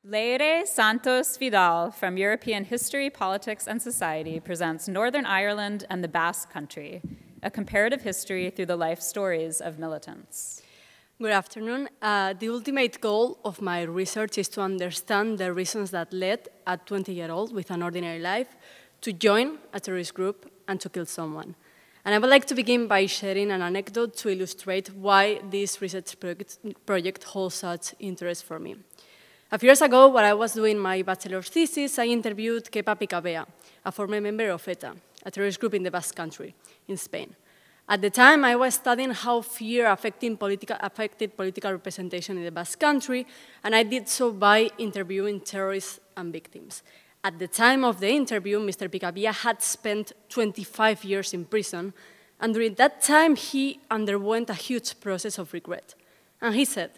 Leyre, Santos, Vidal from European History, Politics, and Society presents Northern Ireland and the Basque Country, a comparative history through the life stories of militants. Good afternoon. The ultimate goal of my research is to understand the reasons that led a 20-year-old with an ordinary life to join a terrorist group and to kill someone. And I would like to begin by sharing an anecdote to illustrate why this research project holds such interest for me. A few years ago, while I was doing my bachelor's thesis, I interviewed Kepa Picabea, a former member of ETA, a terrorist group in the Basque Country, in Spain. At the time, I was studying how fear affected political representation in the Basque Country, and I did so by interviewing terrorists and victims. At the time of the interview, Mr. Picabea had spent 25 years in prison, and during that time, he underwent a huge process of regret. And he said,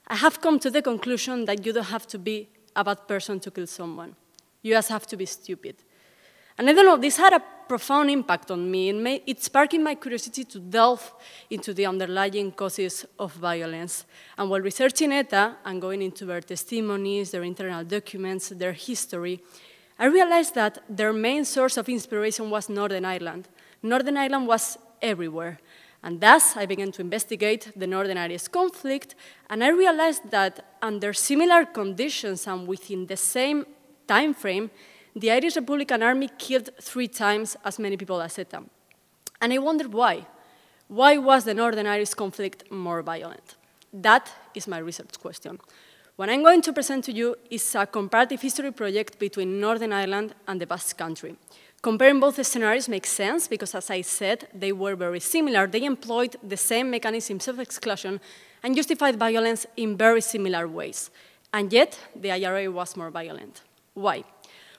"I have come to the conclusion that you don't have to be a bad person to kill someone. You just have to be stupid." And I don't know, this had a profound impact on me. It sparked my curiosity to delve into the underlying causes of violence. And while researching ETA and going into their testimonies, their internal documents, their history, I realized that their main source of inspiration was Northern Ireland. Northern Ireland was everywhere. And thus, I began to investigate the Northern Irish conflict, and I realized that under similar conditions and within the same time frame, the Irish Republican Army killed 3 times as many people as ETA. And I wondered why. Why was the Northern Irish conflict more violent? That is my research question. What I'm going to present to you is a comparative history project between Northern Ireland and the Basque Country. Comparing both scenarios makes sense because, as I said, they were very similar. They employed the same mechanisms of exclusion and justified violence in very similar ways. And yet, the IRA was more violent. Why?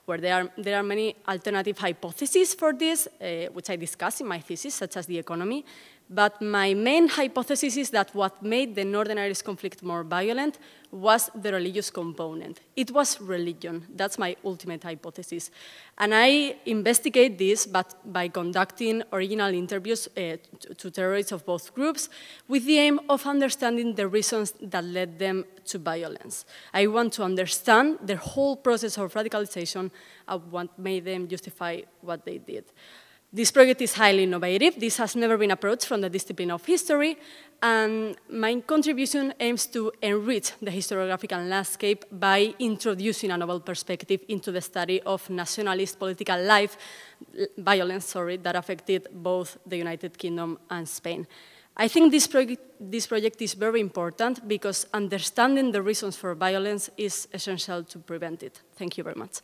Well, there are many alternative hypotheses for this, which I discuss in my thesis, such as the economy. But my main hypothesis is that what made the Northern Irish conflict more violent was the religious component. It was religion. That's my ultimate hypothesis. And I investigate this by conducting original interviews to terrorists of both groups with the aim of understanding the reasons that led them to violence. I want to understand the whole process of radicalization and what made them justify what they did. This project is highly innovative. This has never been approached from the discipline of history, and my contribution aims to enrich the historiographical landscape by introducing a novel perspective into the study of nationalist political violence that affected both the United Kingdom and Spain. I think this project is very important because understanding the reasons for violence is essential to prevent it. Thank you very much.